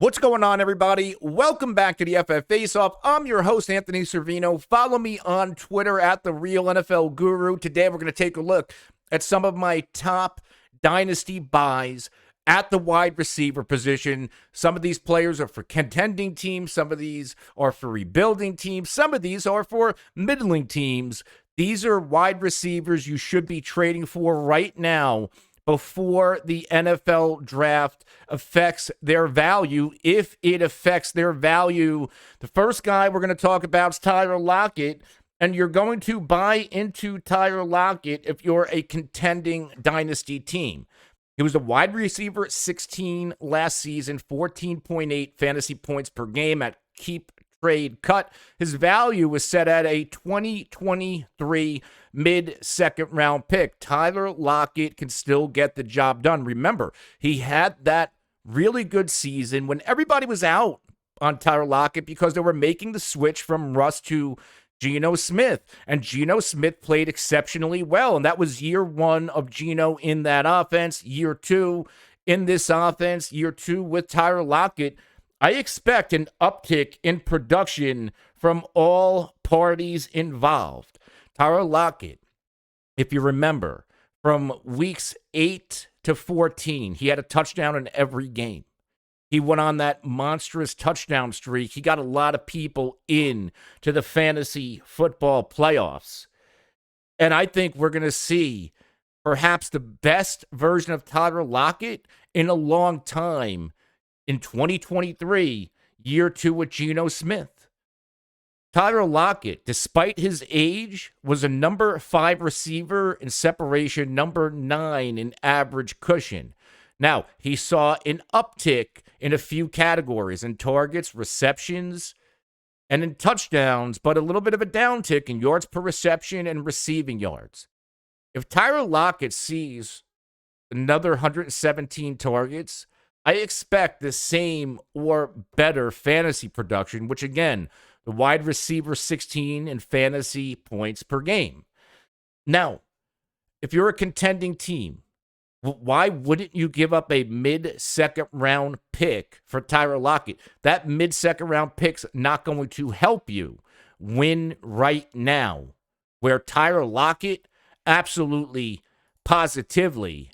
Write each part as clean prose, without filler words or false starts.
What's going on, everybody? Welcome back to the FF Face-Off. I'm your host, Anthony Servino. Follow me on Twitter at The Real NFL Guru. Today, we're going to take a look at some of my top Dynasty buys at the wide receiver position. Some of these players are for contending teams. Some of these are for rebuilding teams. Some of these are for middling teams. These are wide receivers you should be trading for right now before the NFL draft affects their value, if it affects their value. The first guy we're going to talk about is Tyler Lockett, and you're going to buy into Tyler Lockett if you're a contending dynasty team. He was a wide receiver at 16 last season, 14.8 fantasy points per game at keep trade cut. His value was set at a 2023 mid-second round pick. Tyler Lockett can still get the job done. Remember, he had that really good season when everybody was out on Tyler Lockett because they were making the switch from Russ to Geno Smith. And Geno Smith played exceptionally well. And that was year one of Geno in that offense. Year two in this offense. Year two with Tyler Lockett. I expect an uptick in production from all parties involved. Tyler Lockett, if you remember, from weeks 8 to 14, he had a touchdown in every game. He went on that monstrous touchdown streak. He got a lot of people in to the fantasy football playoffs. And I think we're going to see perhaps the best version of Tyler Lockett in a long time in 2023, year two with Geno Smith. Tyler Lockett, despite his age, was a number 5 receiver in separation, number 9 in average cushion. Now, he saw an uptick in a few categories, in targets, receptions, and in touchdowns, but a little bit of a downtick in yards per reception and receiving yards. If Tyler Lockett sees another 117 targets, I expect the same or better fantasy production, which again, the wide receiver 16 in fantasy points per game. Now, if you're a contending team, why wouldn't you give up a mid-second round pick for Tyler Lockett? That mid-second round pick's not going to help you win right now, where Tyler Lockett absolutely, positively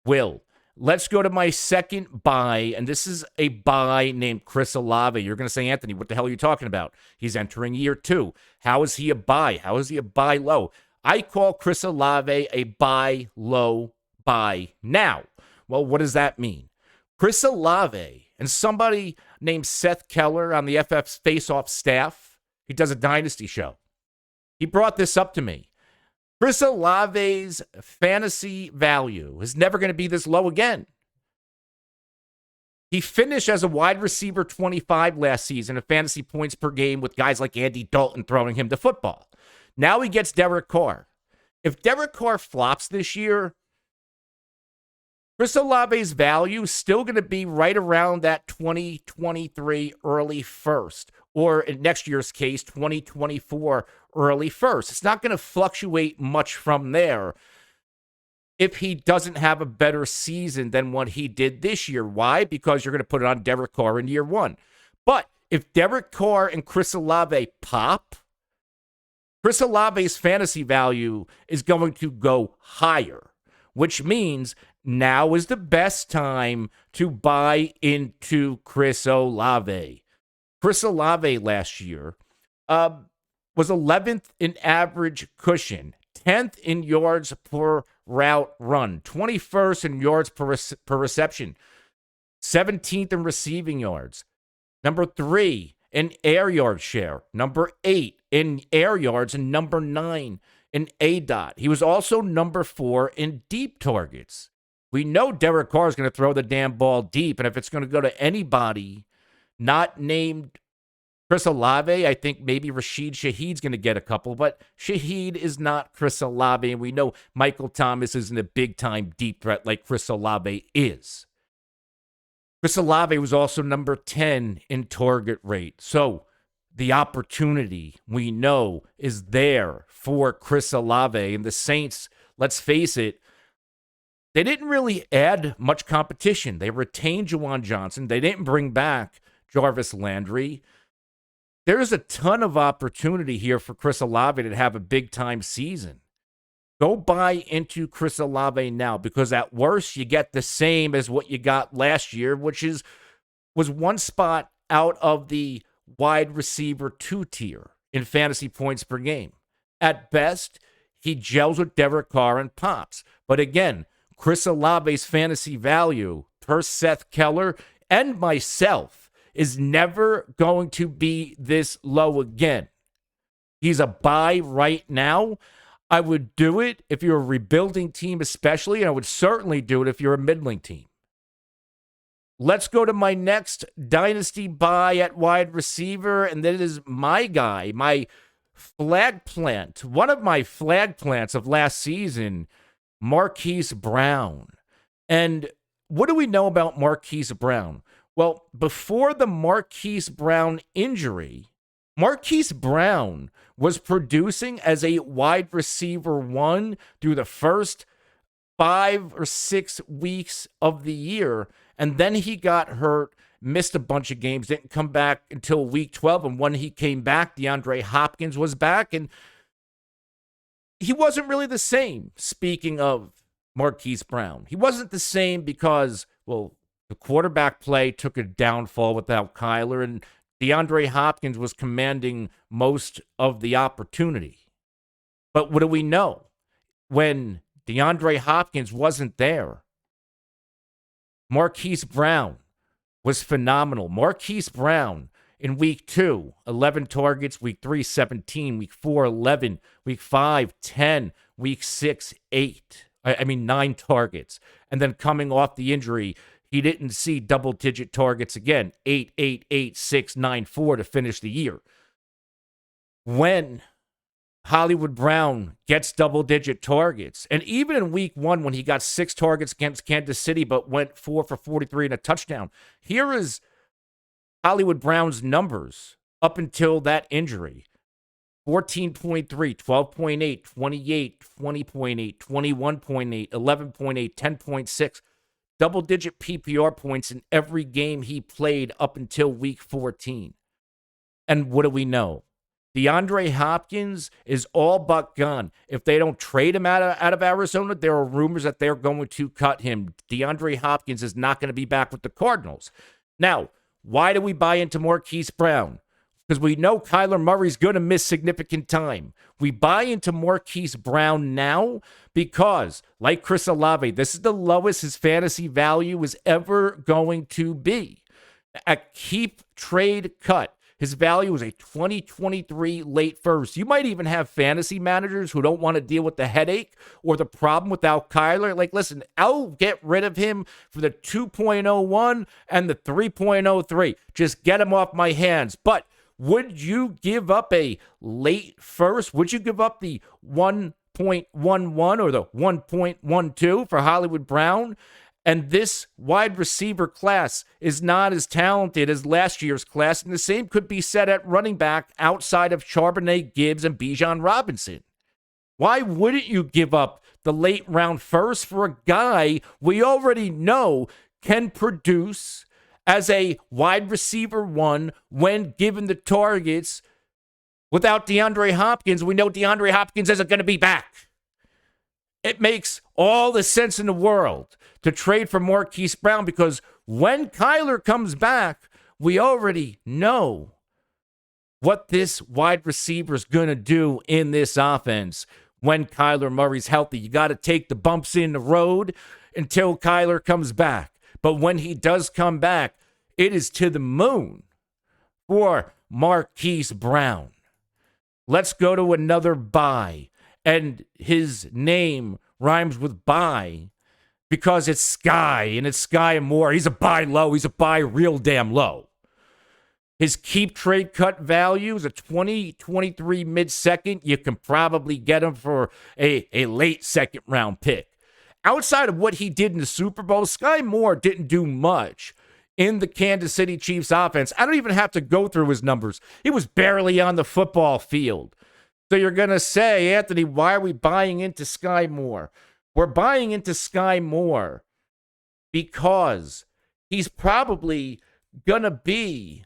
will. Let's go to my second buy, and this is a buy named Chris Olave. You're going to say, Anthony, what the hell are you talking about? He's entering year 2. How is he a buy? How is he a buy low? I call Chris Olave a buy low, buy now. Well, what does that mean? Chris Olave and somebody named Seth Keller on the FF's Face-Off staff, he does a Dynasty show. He brought this up to me. Chris Olave's fantasy value is never going to be this low again. He finished as a wide receiver 25 last season in fantasy points per game with guys like Andy Dalton throwing him the football. Now he gets Derek Carr. If Derek Carr flops this year, Chris Olave's value is still going to be right around that 2023 early first, or in next year's case, 2024 early first. It's not going to fluctuate much from there if he doesn't have a better season than what he did this year. Why? Because you're going to put it on Derek Carr in year 1. But if Derek Carr and Chris Olave pop, Chris Olave's fantasy value is going to go higher, which means now is the best time to buy into Chris Olave. Chris Olave last year was 11th in average cushion, 10th in yards per route run, 21st in yards per reception, 17th in receiving yards, number 3 in air yard share, number 8 in air yards, and number 9 in ADOT. He was also number 4 in deep targets. We know Derek Carr is going to throw the damn ball deep, and if it's going to go to anybody not named Chris Olave, I think maybe Rashid Shaheed's going to get a couple, but Shaheed is not Chris Olave, and we know Michael Thomas isn't a big-time deep threat like Chris Olave is. Chris Olave was also number 10 in target rate, so the opportunity we know is there for Chris Olave, and the Saints, let's face it, They didn't really add much competition. They retained Juwan Johnson. They didn't bring back Jarvis Landry. There's a ton of opportunity here for Chris Olave to have a big-time season. Go buy into Chris Olave now, because at worst, you get the same as what you got last year, which was one spot out of the wide receiver 2 tier in fantasy points per game. At best, he gels with Derek Carr and pops. But again, Chris Olave's fantasy value per Seth Keller and myself is never going to be this low again. He's a buy right now. I would do it if you're a rebuilding team especially, and I would certainly do it if you're a middling team. Let's go to my next dynasty buy at wide receiver, and that is my guy, my flag plant, one of my flag plants of last season, Marquise Brown. And what do we know about Marquise Brown? Well, before the Marquise Brown injury, Marquise Brown was producing as a wide receiver 1 through the first 5 or 6 weeks of the year. And then he got hurt, missed a bunch of games, didn't come back until week 12. And when he came back, DeAndre Hopkins was back. And he wasn't really the same. Speaking of Marquise Brown, he wasn't the same because, well, the quarterback play took a downfall without Kyler, and DeAndre Hopkins was commanding most of the opportunity. But what do we know? When DeAndre Hopkins wasn't there, Marquise Brown was phenomenal. Marquise Brown in week 2, 11 targets, week 3, 17, week 4, 11, week 5, 10, week 6, 8. 9 targets. And then coming off the injury, he didn't see double-digit targets again, 8, 8, 8, 6, 9, 4 to finish the year. When Hollywood Brown gets double-digit targets, and even in week 1 when he got 6 targets against Kansas City but went 4 for 43 and a touchdown, here is Hollywood Brown's numbers up until that injury. 14.3, 12.8, 28, 20.8, 21.8, 11.8, 10.6. Double-digit PPR points in every game he played up until week 14. And what do we know? DeAndre Hopkins is all but gone. If they don't trade him out of Arizona, there are rumors that they're going to cut him. DeAndre Hopkins is not going to be back with the Cardinals. Now, why do we buy into Marquise Brown? Because we know Kyler Murray's going to miss significant time. We buy into Marquise Brown now because, like Chris Olave, this is the lowest his fantasy value is ever going to be. At keep trade cut, his value is a 2023 late first. You might even have fantasy managers who don't want to deal with the headache or the problem without Kyler. Like, listen, I'll get rid of him for the 2.01 and the 3.03. Just get him off my hands. But would you give up a late first? Would you give up the 1.11 or the 1.12 for Hollywood Brown? And this wide receiver class is not as talented as last year's class, and the same could be said at running back outside of Charbonnet, Gibbs, and Bijan Robinson. Why wouldn't you give up the late round first for a guy we already know can produce as a wide receiver 1 when given the targets? Without DeAndre Hopkins, we know DeAndre Hopkins isn't going to be back. It makes all the sense in the world to trade for Marquise Brown because when Kyler comes back, we already know what this wide receiver is going to do in this offense when Kyler Murray's healthy. You got to take the bumps in the road until Kyler comes back. But when he does come back, it is to the moon for Marquise Brown. Let's go to another buy. And his name rhymes with buy because it's Skyy, and it's Skyy Moore. He's a buy low. He's a buy real damn low. His keep trade cut value is a 2023 mid-second. You can probably get him for a late second round pick. Outside of what he did in the Super Bowl, Skyy Moore didn't do much in the Kansas City Chiefs offense. I don't even have to go through his numbers. He was barely on the football field. So you're going to say, Anthony, why are we buying into Skyy Moore? We're buying into Skyy Moore because he's probably going to be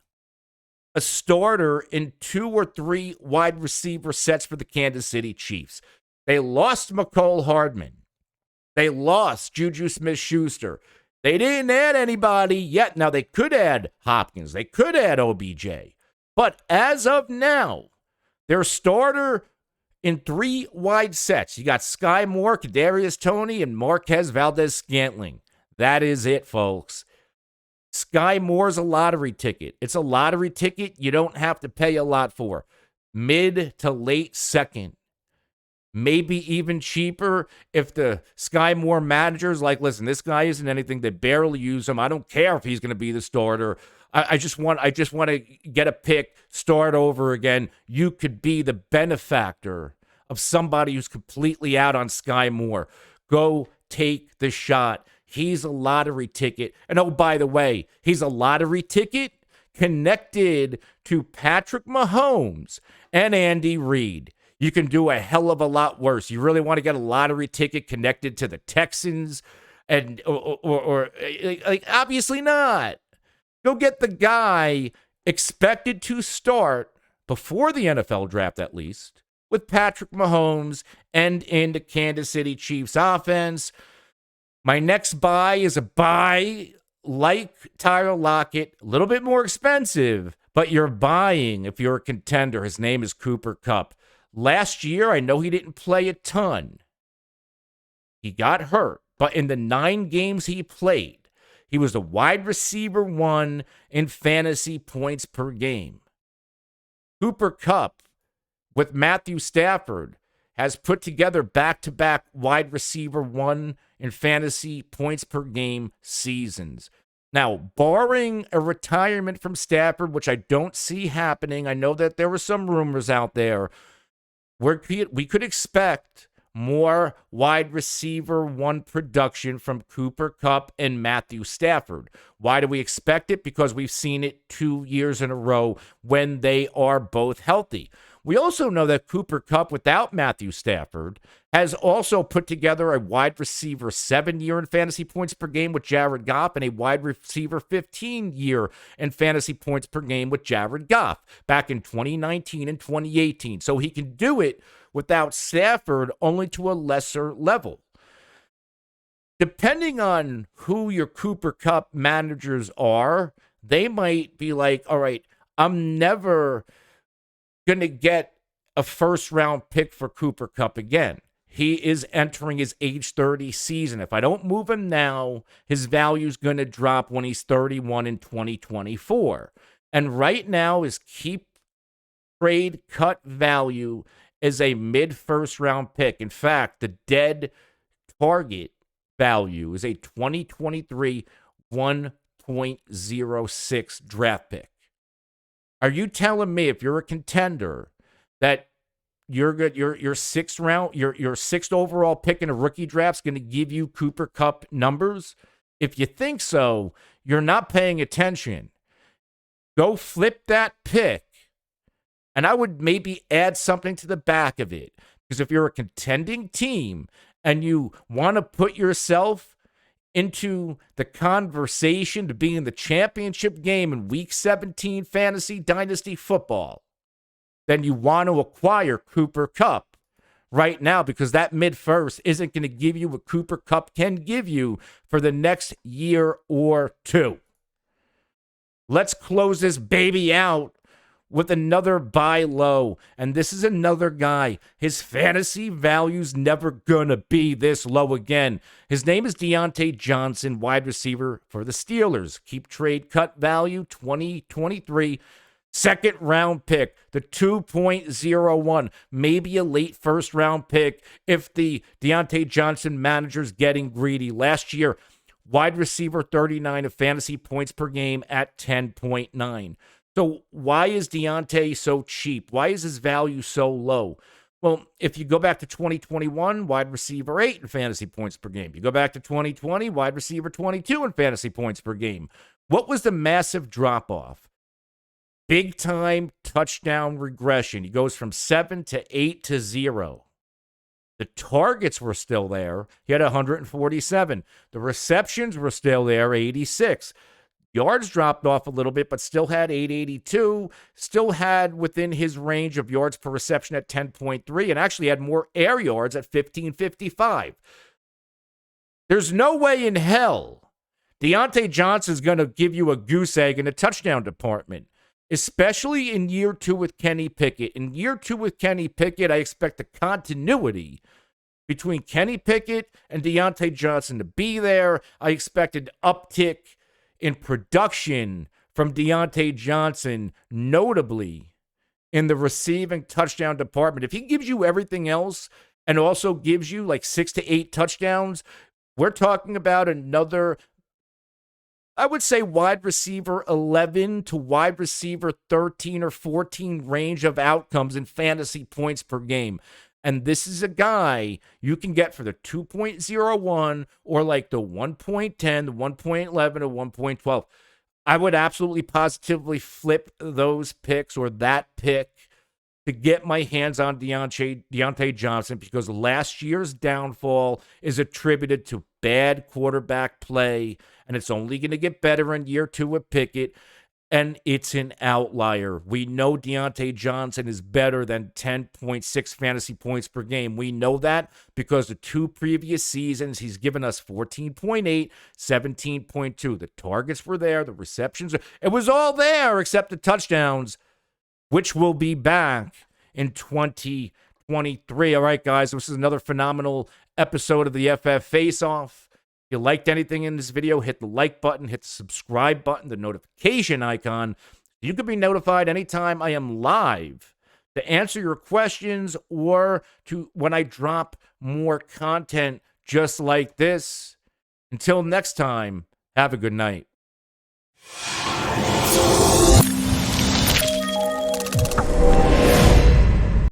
a starter in 2 or 3 wide receiver sets for the Kansas City Chiefs. They lost McCole Hardman. They lost Juju Smith-Schuster. They didn't add anybody yet. Now, they could add Hopkins. They could add OBJ. But as of now, their starter in 3 wide sets. You got Skyy Moore, Kadarius Toney, and Marquez Valdez-Scantling. That is it, folks. Skyy Moore's a lottery ticket. It's a lottery ticket you don't have to pay a lot for. Mid to late second. Maybe even cheaper if the Skyy Moore manager's like, listen, this guy isn't anything. They barely use him. I don't care if he's going to be the starter. I just want to get a pick, start over again. You could be the benefactor of somebody who's completely out on Skyy Moore. Go take the shot. He's a lottery ticket. And oh, by the way, he's a lottery ticket connected to Patrick Mahomes and Andy Reid. You can do a hell of a lot worse. You really want to get a lottery ticket connected to the Texans and or like obviously not. Go get the guy expected to start before the NFL draft, at least, with Patrick Mahomes and in the Kansas City Chiefs offense. My next buy is a buy like Tyler Lockett, a little bit more expensive, but you're buying if you're a contender. His name is Cooper Kupp. Last year, I know he didn't play a ton. He got hurt, but in the 9 games he played, he was the wide receiver 1 in fantasy points per game. Cooper Kupp, with Matthew Stafford, has put together back-to-back wide receiver 1 in fantasy points per game seasons. Now, barring a retirement from Stafford, which I don't see happening, I know that there were some rumors out there, we could expect more wide receiver 1 production from Cooper Kupp and Matthew Stafford. Why do we expect it? Because we've seen it 2 years in a row when they are both healthy. We also know that Cooper Kupp, without Matthew Stafford, has also put together a wide receiver 7 year in fantasy points per game with Jared Goff and a wide receiver 15 year in fantasy points per game with Jared Goff back in 2019 and 2018. So he can do it without Stafford, only to a lesser level. Depending on who your Cooper Kupp managers are, they might be like, all right, I'm never going to get a first-round pick for Cooper Kupp again. He is entering his age 30 season. If I don't move him now, his value is going to drop when he's 31 in 2024. And right now, his keep trade cut value is a mid-first round pick. In fact, the dead target value is a 2023 1.06 draft pick. Are you telling me if you're a contender that you're good, your sixth overall pick in a rookie draft is going to give you Cooper Kupp numbers? If you think so, you're not paying attention. Go flip that pick, and I would maybe add something to the back of it. Because if you're a contending team and you want to put yourself into the conversation to be in the championship game in Week 17 fantasy dynasty football, then you want to acquire Cooper Kupp right now, because that mid-first isn't going to give you what Cooper Kupp can give you for the next year or two. Let's close this baby out with another buy low. And this is another guy. His fantasy value's never going to be this low again. His name is Diontae Johnson, wide receiver for the Steelers. Keep trade cut value, 2023. Second round pick, the 2.01. Maybe a late first round pick if the Diontae Johnson manager's getting greedy. Last year, wide receiver 39 of fantasy points per game at 10.9. So why is Diontae so cheap? Why is his value so low? Well, if you go back to 2021, wide receiver 8 in fantasy points per game. You go back to 2020, wide receiver 22 in fantasy points per game. What was the massive drop-off? Big-time touchdown regression. He goes from 7 to 8 to 0. The targets were still there. He had 147. The receptions were still there, 86. Yards dropped off a little bit, but still had 882, still had within his range of yards per reception at 10.3, and actually had more air yards at 1555. There's no way in hell Diontae Johnson is going to give you a goose egg in the touchdown department, especially in year 2 with Kenny Pickett. In year 2 with Kenny Pickett, I expect the continuity between Kenny Pickett and Diontae Johnson to be there. I expect an uptick in production from Diontae Johnson, notably in the receiving touchdown department. If he gives you everything else and also gives you like 6 to 8 touchdowns, we're talking about another, I would say, wide receiver 11 to wide receiver 13 or 14 range of outcomes in fantasy points per game. And this is a guy you can get for the 2.01 or like the 1.10, the 1.11, or 1.12. I would absolutely positively flip those picks or that pick to get my hands on Diontae Johnson, because last year's downfall is attributed to bad quarterback play, and it's only going to get better in year 2 with Pickett. And it's an outlier. We know Diontae Johnson is better than 10.6 fantasy points per game. We know that because the 2 previous seasons, he's given us 14.8, 17.2. The targets were there. The receptions, it was all there except the touchdowns, which will be back in 2023. All right, guys, this is another phenomenal episode of the FF Face-Off. If you liked anything in this video, hit the like button, hit the subscribe button, the notification icon. You can be notified anytime I am live to answer your questions or to when I drop more content just like this. Until next time, have a good night.